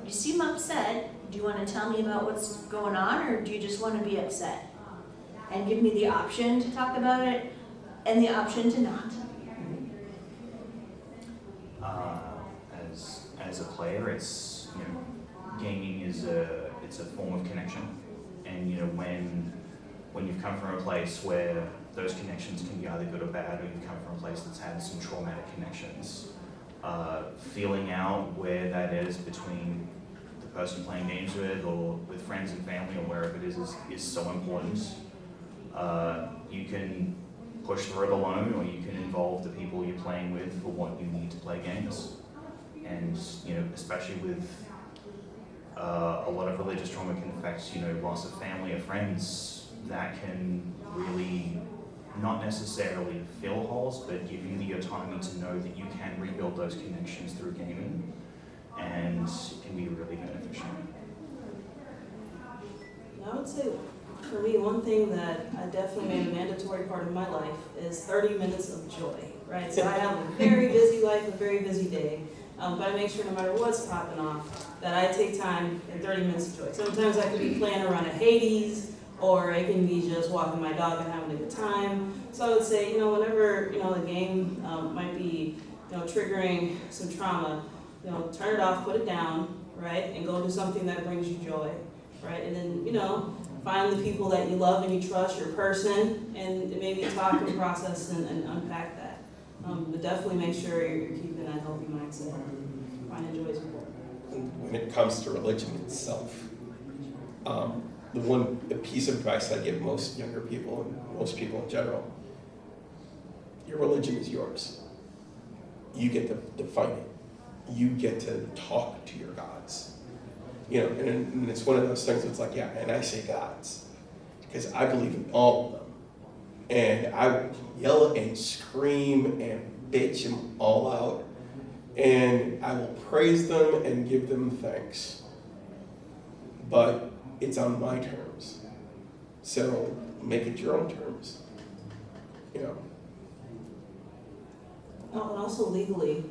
you seem upset. Do you want to tell me about what's going on, or do you just want to be upset? And give me the option to talk about it and the option to not. As a player, it's gaming is it's a form of connection, and when you've come from a place where those connections can be either good or bad, or you've come from a place that's had some traumatic connections, feeling out where that is between the person playing games with, or with friends and family, or wherever it is so important. You can push through it alone, or you can involve the people you're playing with for what you need to play games. And especially with a lot of religious trauma can affect loss of family or friends, that can really not necessarily fill holes, but give you the autonomy to know that you can rebuild those connections through gaming, and it can be really beneficial. I would say, for me, one thing that I definitely made a mandatory part of my life is 30 minutes of joy, right? So I have a very busy life, a very busy day, but I make sure no matter what's popping off, that I take time in 30 minutes of joy. Sometimes I could be playing around at Hades, or I can be just walking my dog and having a good time. So I would say, whenever, the game might be, triggering some trauma, turn it off, put it down, right? And go do something that brings you joy, right? And then, find the people that you love and you trust, your person, and maybe talk and process and unpack that. But definitely make sure you're keeping that healthy mindset. Finding joy is important. When it comes to religion itself, the piece of advice I give most younger people and most people in general, your religion is yours. You get to define it. You get to talk to your gods. And it's one of those things that's like, yeah, and I say gods, because I believe in all of them. And I will yell and scream and bitch them all out. And I will praise them and give them thanks. But it's on my terms. So make it your own terms. Oh, and also legally,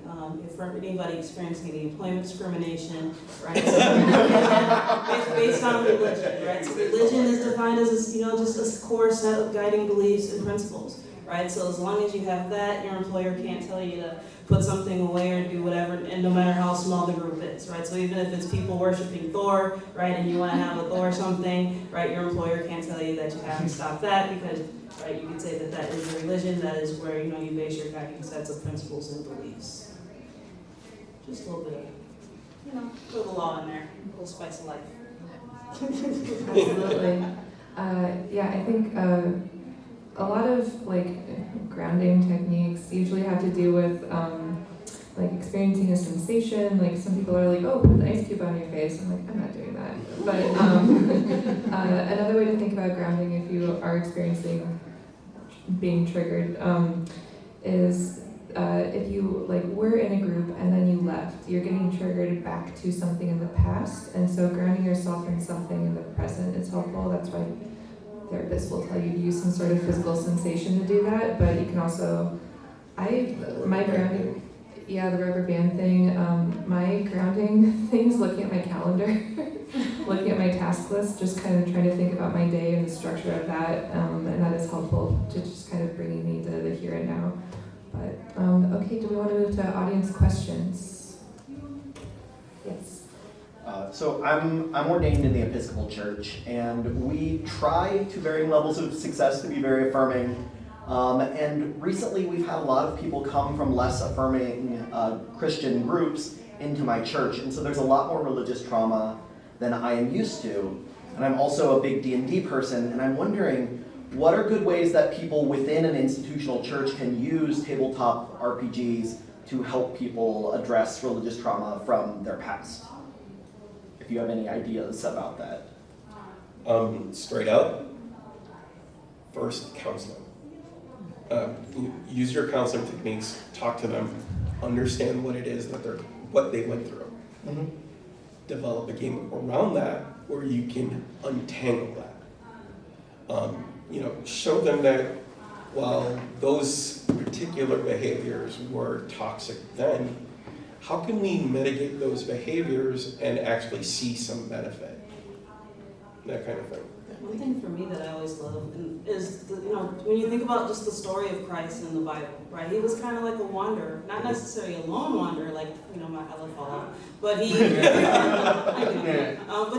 if for anybody experiencing any employment discrimination, right? It's based on religion, right? So religion is defined as just a core set of guiding beliefs and principles, right? So as long as you have that, your employer can't tell you to put something away or do whatever, and no matter how small the group is, right? So even if it's people worshiping Thor, right, and you want to have a Thor something, right, your employer can't tell you that you have to stop that because, right, you could say that that is a religion, that is where, you know, you base your guiding sets of principles and beliefs. Just a little bit of, you know, throw the law in there, a little spice of life. Absolutely. Yeah, I think a lot of like grounding techniques usually have to do with like experiencing a sensation. Like some people are like, oh, put an ice cube on your face. I'm like, I'm not doing that. But another way to think about grounding if you are experiencing being triggered is if you like were in a group and then you left, you're getting triggered back to something in the past, and so grounding yourself in something in the present is helpful. That's why therapists will tell you to use some sort of physical sensation to do that, but you can also, my grounding, yeah, the rubber band thing, my grounding thing is looking at my calendar, looking at my task list, just kind of trying to think about my day and the structure of that, and that is helpful to just kind of bringing me to the here and now. But, okay, do we want to move to audience questions? Yes. So I'm ordained in the Episcopal Church, and we try to varying levels of success to be very affirming. And recently we've had a lot of people come from less affirming Christian groups into my church, and so there's a lot more religious trauma than I am used to. And I'm also a big D&D person, and I'm wondering, what are good ways that people within an institutional church can use tabletop RPGs to help people address religious trauma from their past? If you have any ideas about that. Straight up, first, counseling. Use your counseling techniques, talk to them, understand what it is that what they went through. Mm-hmm. Develop a game around that where you can untangle that. Show them that while those particular behaviors were toxic then, how can we mitigate those behaviors and actually see some benefit? That kind of thing. One thing for me that I always love is, when you think about just the story of Christ in the Bible, right? He was kind of like a wanderer, not necessarily a lone wanderer, like, my Ella Fallout, but he, but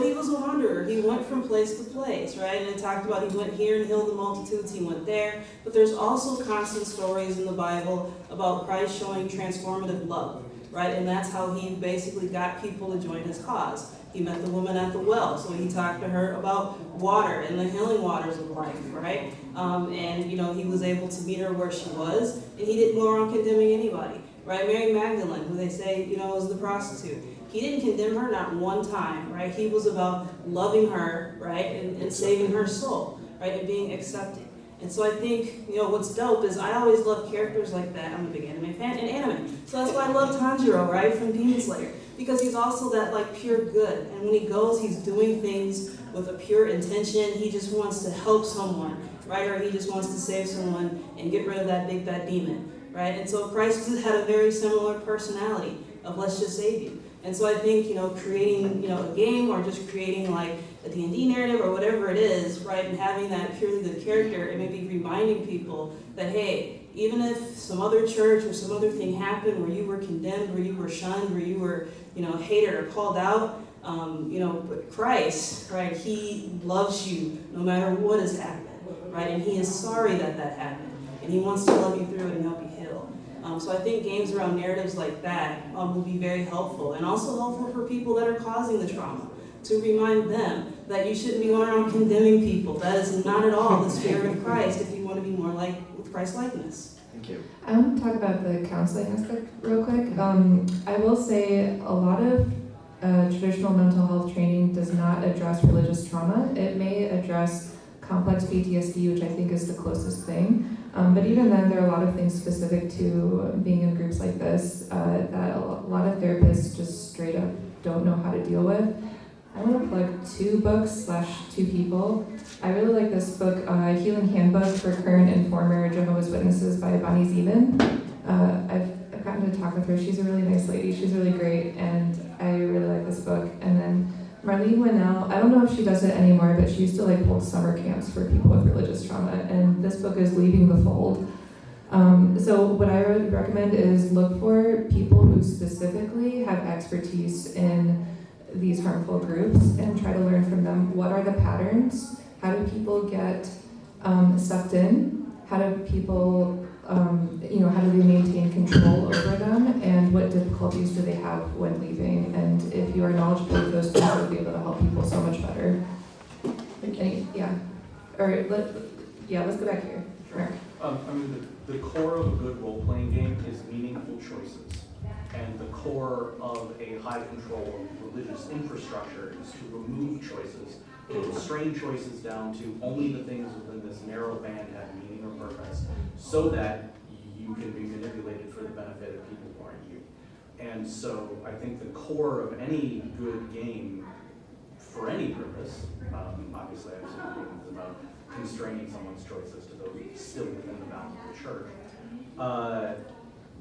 he was a wanderer. He went from place to place, right? And it talked about he went here and healed the multitudes, he went there. But there's also constant stories in the Bible about Christ showing transformative love, right? And that's how he basically got people to join his cause. He met the woman at the well, so he talked to her about water and the healing waters of life, right? And he was able to meet her where she was, and he didn't go around condemning anybody, right? Mary Magdalene, who they say, was the prostitute. He didn't condemn her not one time, right? He was about loving her, right, and saving her soul, right, and being accepted. And so I think, what's dope is I always love characters like that. I'm a big anime fan, and anime. So that's why I love Tanjiro, right, from Demon Slayer. Because he's also that pure good. And when he goes, he's doing things with a pure intention. He just wants to help someone, right? Or he just wants to save someone and get rid of that big bad demon, right? And so Christ had a very similar personality of let's just save you. And so I think, creating, a game or just creating a D&D narrative or whatever it is, right? And having that purely good character and maybe reminding people that, hey, even if some other church or some other thing happened where you were condemned, where you were shunned, where you were, hated or called out, but Christ, right, he loves you no matter what has happened, right? And he is sorry that happened. And he wants to love you through it and help you heal. So I think games around narratives like that will be very helpful, and also helpful for people that are causing the trauma, to remind them that you shouldn't be going around condemning people. That is not at all the spirit of Christ if you want to be more like with Christ-likeness. Thank you. I want to talk about the counseling aspect real quick. I will say a lot of traditional mental health training does not address religious trauma. It may address complex PTSD, which I think is the closest thing. But even then, there are a lot of things specific to being in groups like this that a lot of therapists just straight up don't know how to deal with. I want to plug 2 books / 2 people. I really like this book, Healing Handbook for Current and Former Jehovah's Witnesses by Bonnie Zeman. I've gotten to talk with her. She's a really nice lady. She's really great, and I really like this book. And then Marlene Winnell, I don't know if she does it anymore, but she used to hold summer camps for people with religious trauma. And this book is Leaving the Fold. So what I would recommend is look for people who specifically have expertise in these harmful groups and try to learn from them. What are the patterns? How do people get sucked in? How do people, how do they maintain control over them? And what difficulties do they have when leaving? And if you are knowledgeable of those things, you'll be able to help people so much better. Let's go back here. Mark. The core of a good role-playing game is meaningful choices. And the core of a high control religious infrastructure is to remove choices, to constrain choices down to only the things within this narrow band have meaning or purpose, so that you can be manipulated for the benefit of people who aren't you. And so I think the core of any good game, for any purpose, obviously I've seen games about constraining someone's choices to those still within the bounds of the church,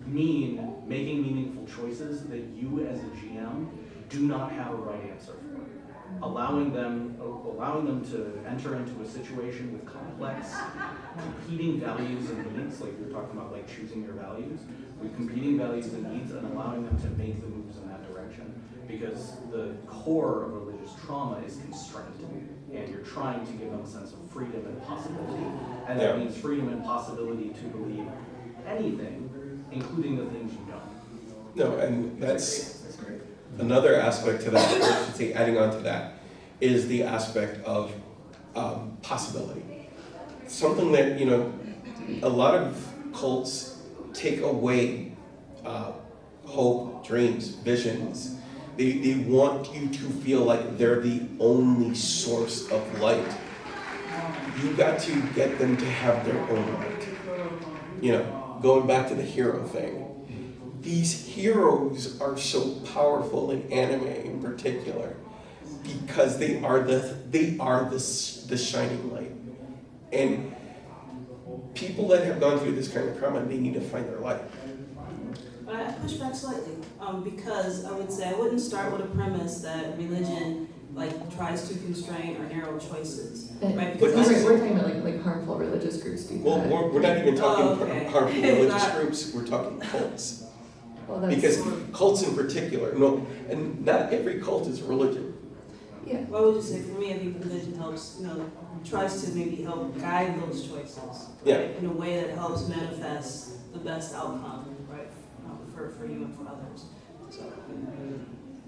making meaningful choices that you as a GM do not have a right answer for. Allowing them to enter into a situation with complex, competing values and needs, like we were talking about, like choosing your values, with competing values and needs, and allowing them to make the moves in that direction. Because the core of religious trauma is constraint, and you're trying to give them a sense of freedom and possibility, and that means freedom and possibility to believe anything, including the things you don't. No, and that's another aspect to that, or I should say adding on to that, is the aspect of possibility. Something that, a lot of cults take away hope, dreams, visions. They want you to feel like they're the only source of light. You got to get them to have their own light. Going back to the hero thing. These heroes are so powerful in anime in particular because they are the shining light. And people that have gone through this kind of trauma, they need to find their light. But I push back slightly, because I would say I wouldn't start with a premise that religion tries to constrain or narrow choices, right? We're Because talking about like harmful religious groups do that. Well, we're not even talking harmful religious Not- groups, we're talking cults. Well, that's, Because cults in particular, and not every cult is religion. yeah. what would you say? For me, I think religion helps, tries to maybe help guide those choices, Yeah. right? In a way that helps manifest the best outcome, right? For you and for others. So,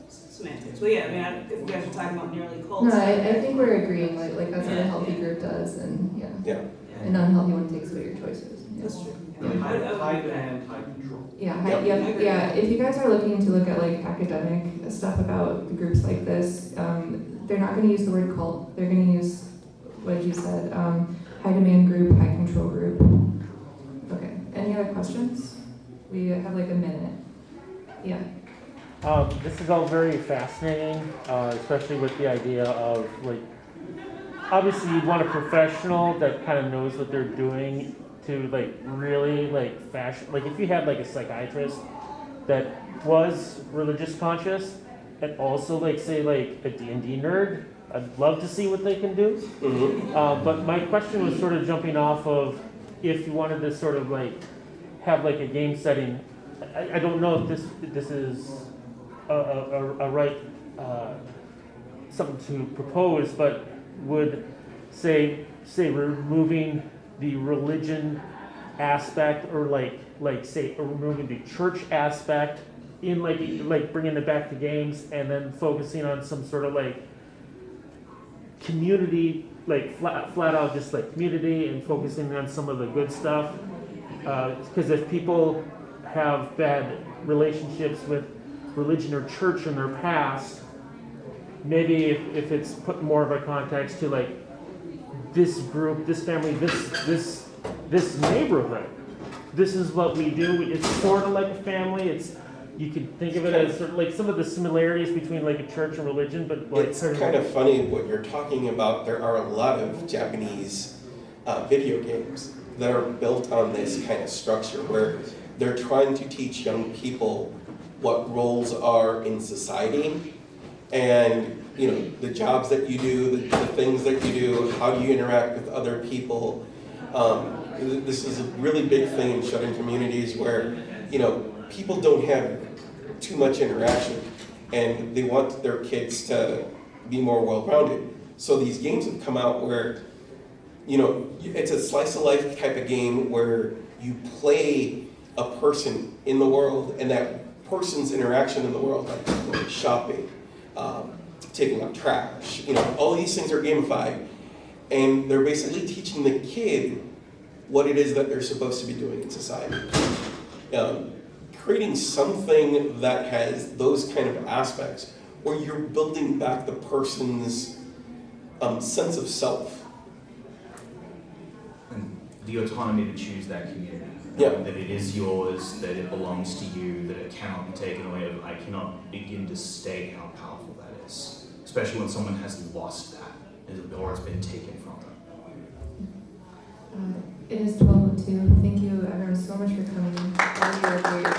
semantics. Well, yeah, if you guys are talking about nearly cults. No, I think we're agreeing, like that's what a healthy group does, and Yeah. an unhealthy one takes away your choices. Yeah. That's true. High demand, high control. Yeah, If you guys are looking to look at like academic stuff about groups like this, they're not going to use the word cult. They're going to use what you said, high demand group, high control group. Okay. Any other questions? We have like a minute. Yeah. This is all very fascinating, especially with the idea of obviously you want a professional that kind of knows what they're doing to really fashion. If you had a psychiatrist that was religious conscious and also say a D&D nerd, I'd love to see what they can do. Mm-hmm. But my question was sort of jumping off of if you wanted to sort of have a game setting. I don't know if this is a right something to propose, but would say removing the religion aspect, or removing the church aspect in bringing it back to games, and then focusing on some sort of community, flat out just community, and focusing on some of the good stuff. Because if people have bad relationships with religion or church in their past, maybe if it's put more of a context to this group, this family, this neighborhood, this is what we do. It's sort of like a family. You could think of it as sort of some of the similarities between a church and religion, but It's kind of funny what you're talking about. There are a lot of Japanese video games that are built on this kind of structure where they're trying to teach young people what roles are in society, and the jobs that you do, the things that you do, how do you interact with other people. This is a really big thing in shut-in communities where, you know, people don't have too much interaction and they want their kids to be more well-rounded. So these games have come out where, you know, it's a slice of life type of game where you play a person in the world and that person's interaction in the world, like shopping, taking out trash, you know, all these things are gamified. And they're basically teaching the kid what it is that they're supposed to be doing in society. Creating something that has those kind of aspects where you're building back the person's sense of self. And the autonomy to choose that community. Yeah. That it is yours, that it belongs to you, that it cannot be taken away. I cannot begin to state how powerful that is, especially when someone has lost that or has been taken from them. It is 12:02. Thank you everyone so much for coming. All of you are great.